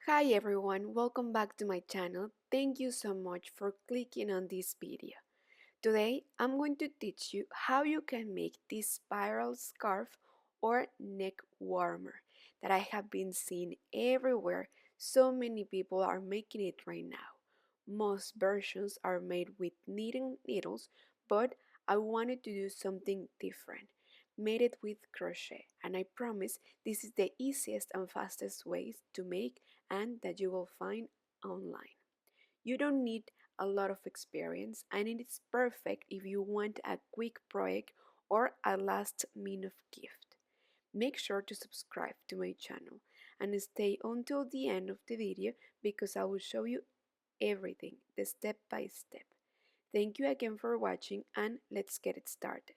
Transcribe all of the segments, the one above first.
Hi everyone, welcome back to my channel. Thank you so much for clicking on this video. Today I'm going to teach you how you can make this spiral scarf or neck warmer that I have been seeing everywhere. So many people are making it right now. Most versions are made with knitting needles, but I wanted to do something different. Made it with crochet, and I promise this is the easiest and fastest ways to make and that you will find online. You don't need a lot of experience, and it is perfect if you want a quick project or a last minute gift. Make sure to subscribe to my channel and stay until the end of the video because I will show you everything, the step by step. Thank you again for watching and let's get it started.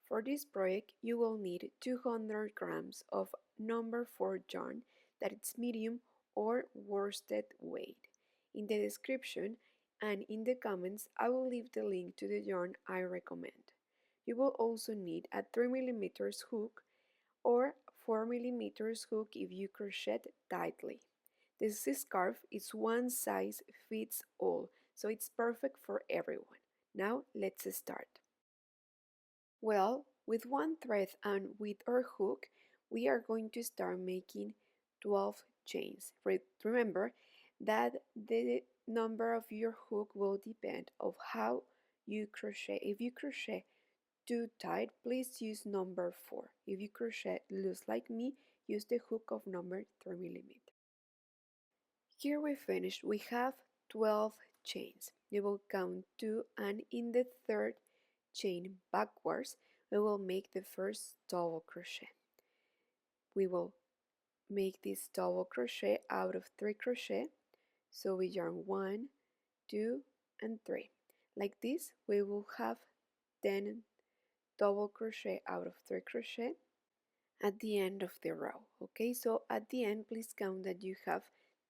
For this project, you will need 200 grams of number 4 yarn that is medium or worsted weight. In the description and in the comments, I will leave the link to the yarn I recommend. You will also need a 3mm hook or 4mm hook if you crochet tightly. This scarf is one size fits all, so it's perfect for everyone. Now let's start. Well, with one thread and with our hook, we are going to start making 12 chains. Remember that the number of your hook will depend of how you crochet. If you crochet too tight, please use number 4. If you crochet loose like me, use the hook of number 3mm. Here we finished. We have 12 chains. You will count 2 and in the third chain backwards, we will make the first double crochet. We will make this double crochet out of 3 crochet. So we yarn 1, 2, and 3. Like this, we will have 10 double crochet out of 3 crochet at the end of the row. Okay, so at the end, please count that you have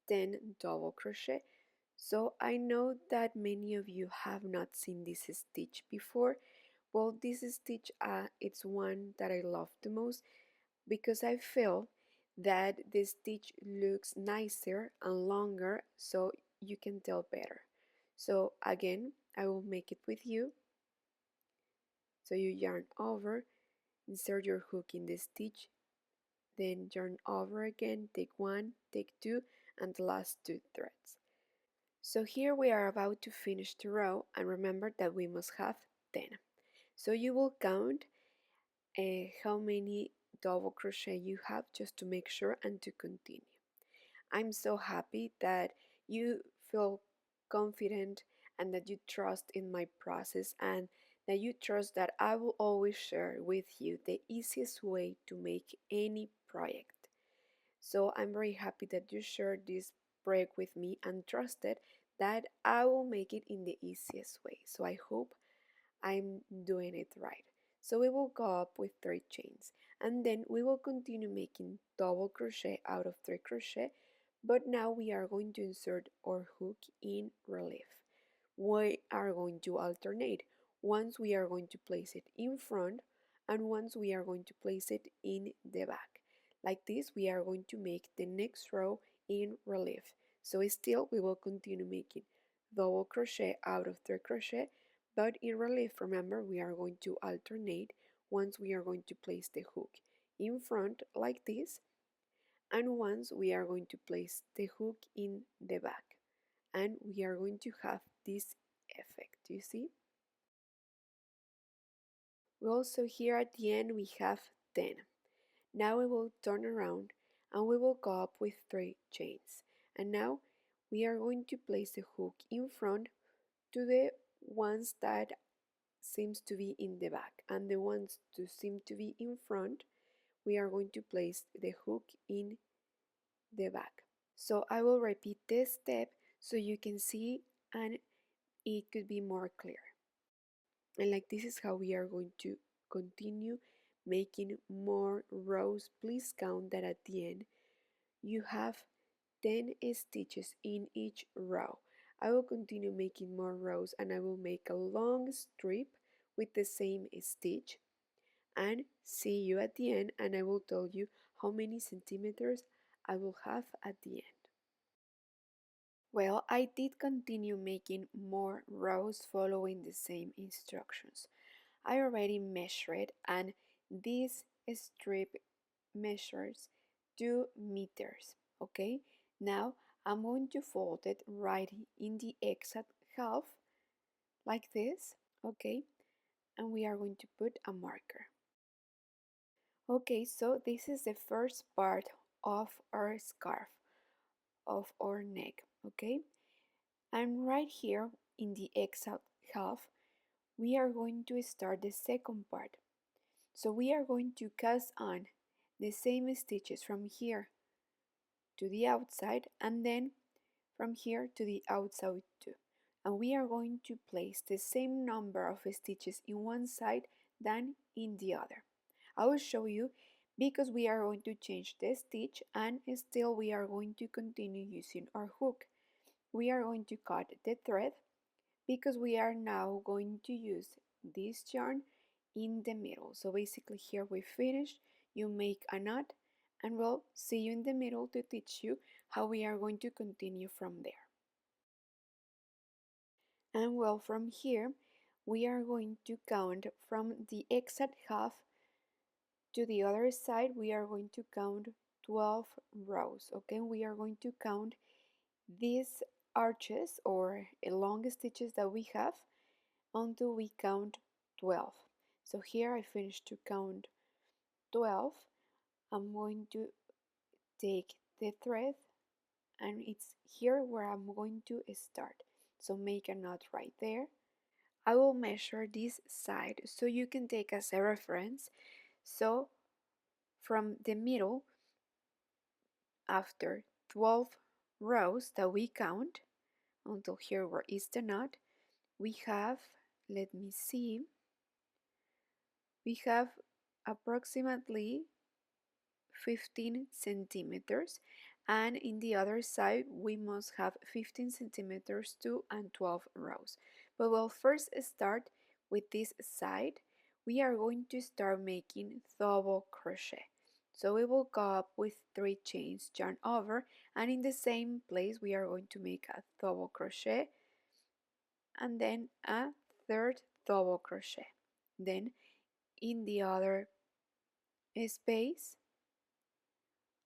10 double crochet. So I know that many of you have not seen this stitch before. Well, this stitch it's one that I love the most because I feel that the stitch looks nicer and longer so you can tell better. So again, I will make it with you. So you yarn over, insert your hook in the stitch, then yarn over again, take 1, take 2, and the last 2 threads. So here we are about to finish the row, and remember that we must have 10. So you will count how many double crochet you have just to make sure and to continue. I'm so happy that you feel confident and that you trust in my process and that you trust that I will always share with you the easiest way to make any project. So I'm very happy that you shared this project with me and trusted that I will make it in the easiest way. So I hope I'm doing it right. So we will go up with 3 chains and then we will continue making double crochet out of 3 crochet, but now we are going to insert our hook in relief. We are going to alternate. Once we are going to place it in front and once we are going to place it in the back. Like this, we are going to make the next row in relief. So still we will continue making double crochet out of 3 crochet, but in relief, remember, we are going to alternate. Once we are going to place the hook in front like this, and once we are going to place the hook in the back, and we are going to have this effect, you see? We also here at the end we have 10. Now we will turn around and we will go up with 3 chains. And now we are going to place the hook in front to the ones that seems to be in the back, and the ones to seem to be in front, we are going to place the hook in the back. So I will repeat this step so you can see and it could be more clear. And like this is how we are going to continue making more rows. Please count that at the end you have 10 stitches in each row. I will continue making more rows and I will make a long strip with the same stitch and see you at the end and I will tell you how many centimeters I will have at the end. Well, I did continue making more rows following the same instructions. I already measured, and this strip measures 2 meters. Okay, now I'm going to fold it right in the exact half like this. Okay, and we are going to put a marker. Okay, so this is the first part of our scarf, of our neck. Okay, and right here in the exact half we are going to start the second part. So we are going to cast on the same stitches from here to the outside and then from here to the outside too. And we are going to place the same number of stitches in one side than in the other. I will show you because we are going to change the stitch and still we are going to continue using our hook. We are going to cut the thread because we are now going to use this yarn in the middle. So basically here we finished, you make a knot and we'll see you in the middle to teach you how we are going to continue from there. And well, from here we are going to count from the exact half to the other side. We are going to count 12 rows. Okay, we are going to count these arches or long stitches that we have until we count 12. So here I finished to count 12. I'm going to take the thread and it's here where I'm going to start. So make a knot right there. I will measure this side so you can take as a reference. So from the middle, after 12 rows that we count until here where is the knot, we have, let me see, we have approximately 15 centimeters, and in the other side we must have 15 centimeters too and 12 rows. But we'll first start with this side. We are going to start making double crochet. So we will go up with 3 chains yarn over, and in the same place we are going to make a double crochet and then a third double crochet. Then in the other space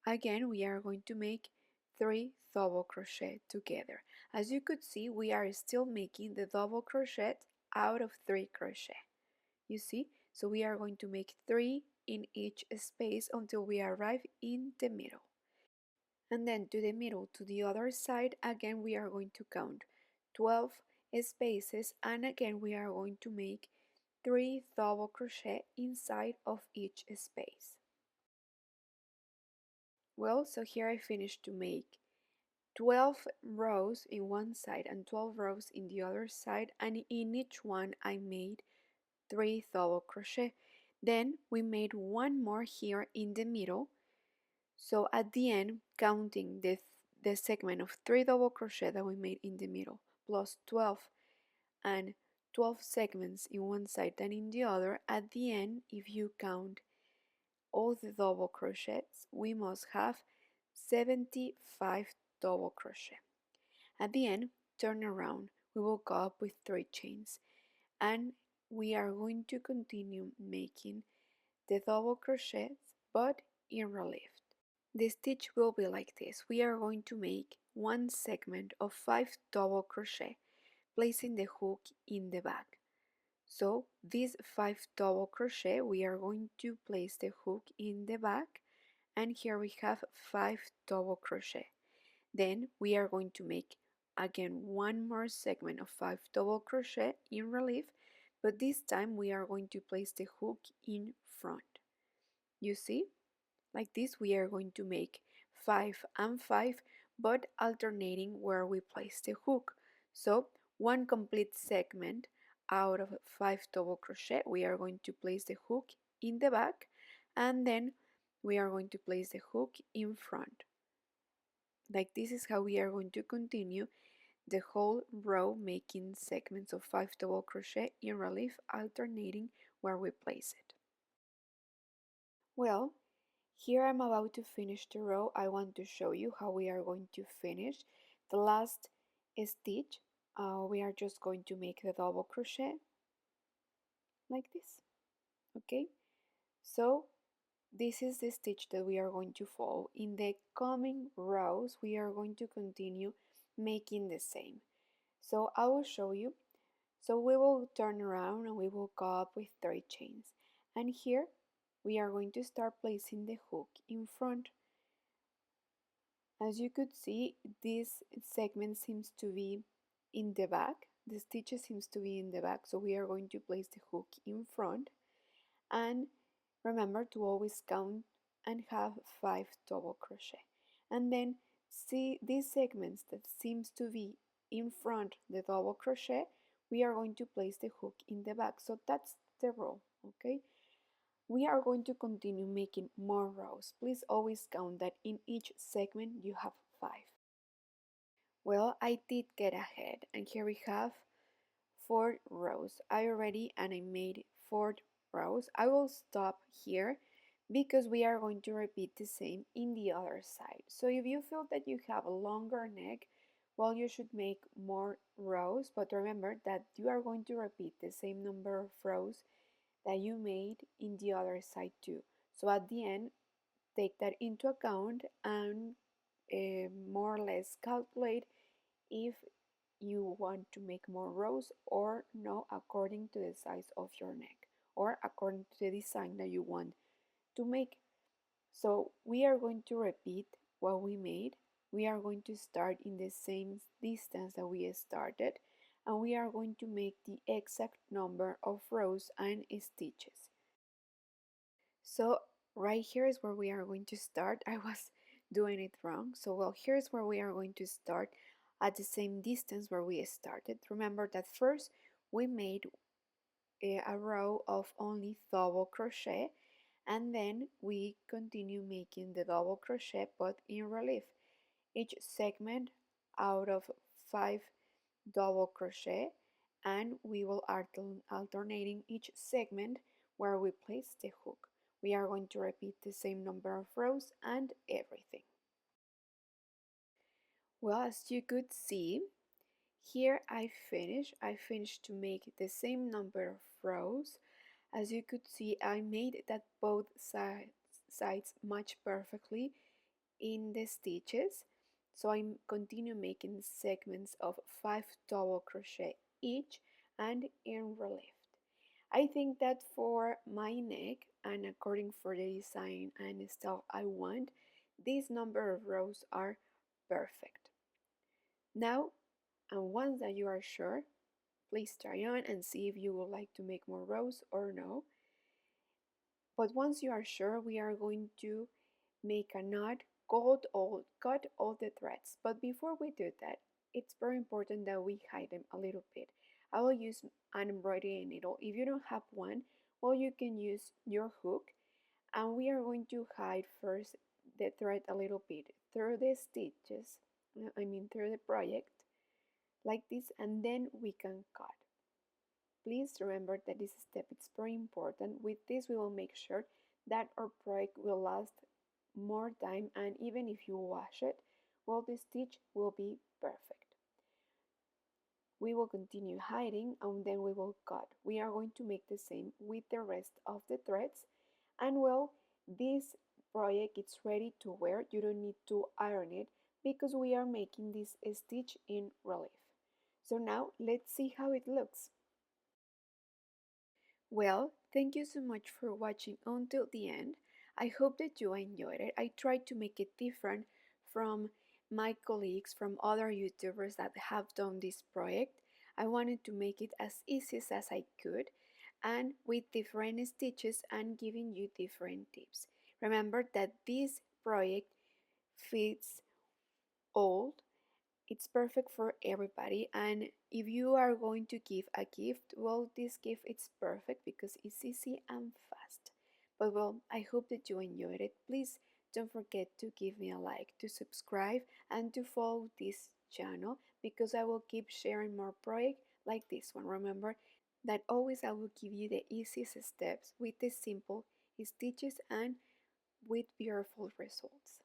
again we are going to make 3 double crochet together. As you could see, we are still making the double crochet out of 3 crochet. You see? So we are going to make 3 in each space until we arrive in the middle. And then to the middle, to the other side, again we are going to count 12 spaces, and again we are going to make 3 double crochet inside of each space. Well, so here I finished to make 12 rows in one side and 12 rows in the other side, and in each one I made 3 double crochet. Then we made one more here in the middle. So at the end, counting the segment of 3 double crochet that we made in the middle plus 12 and 12 segments in one side and in the other, at the end, if you count all the double crochets, we must have 75 double crochet. At the end, turn around, we will go up with 3 chains and we are going to continue making the double crochets but in relief. The stitch will be like this. We are going to make one segment of 5 double crochet, placing the hook in the back. So this 5 double crochet, we are going to place the hook in the back, and here we have 5 double crochet. Then we are going to make again one more segment of 5 double crochet in relief, but this time we are going to place the hook in front. You see? Like this we are going to make 5 and 5, but alternating where we place the hook. So one complete segment out of 5 double crochet, we are going to place the hook in the back, and then we are going to place the hook in front. Like this is how we are going to continue the whole row, making segments of 5 double crochet in relief, alternating where we place it. Well, Here I'm about to finish the row. I want to show you how we are going to finish the last stitch. We are just going to make the double crochet like this, okay? So this is the stitch that we are going to follow. In the coming rows, we are going to continue making the same. So I will show you. So we will turn around and we will go up with 3 chains. And here we are going to start placing the hook in front. As you could see, this segment seems to be in the back. The stitch seems to be in the back, so we are going to place the hook in front. And remember to always count and have 5 double crochet. And then see these segments that seems to be in front the double crochet, we are going to place the hook in the back. So that's the rule, okay? We are going to continue making more rows. Please always count that in each segment you have 5. Well, I did get ahead, and here we have 4 rows. I already and I made 4 rows. I will stop here because we are going to repeat the same in the other side. So if you feel that you have a longer neck, well, you should make more rows, but remember that you are going to repeat the same number of rows that you made in the other side too. So at the end, take that into account and more or less calculate if you want to make more rows or no, according to the size of your neck or according to the design that you want to make. So we are going to repeat what we made. We are going to start in the same distance that we started, and we are going to make the exact number of rows and stitches. So right here is where we are going to start. I was doing it wrong. So well, here's where we are going to start at the same distance where we started. Remember that first we made a row of only double crochet, and then we continue making the double crochet but in relief. Each segment out of 5 double crochet, and we will alternating each segment where we place the hook. We are going to repeat the same number of rows and everything. Well, as you could see, here I finished to make the same number of rows. As you could see, I made that both sides match perfectly in the stitches. So I continue making segments of 5 double crochet each and in relief. I think that for my neck and according for the design and style I want, this number of rows are perfect. Now, and once that you are sure, please try on and see if you would like to make more rows or no. But once you are sure, we are going to make a knot, cut all the threads. But before we do that, it's very important that we hide them a little bit. I will use an embroidery needle. If you don't have one, well, you can use your hook, and we are going to hide first the thread a little bit through the stitches, through the project, like this, and then we can cut. Please remember that this step is very important. With this, we will make sure that our project will last more time, and even if you wash it, well, the stitch will be perfect. We will continue hiding and then we will cut. We are going to make the same with the rest of the threads, and well, this project is ready to wear. You don't need to iron it because we are making this stitch in relief. So now let's see how it looks. Well, thank you so much for watching until the end. I hope that you enjoyed it. I tried to make it different from my colleagues, from other YouTubers that have done this project. I wanted to make it as easy as I could and with different stitches and giving you different tips. Remember that this project fits all. It's perfect for everybody, and if you are going to give a gift, well, this gift is perfect because it's easy and fast. But well, I hope that you enjoyed it. Please don't forget to give me a like, to subscribe, and to follow this channel because I will keep sharing more projects like this one. Remember that always I will give you the easiest steps with the simple stitches and with beautiful results.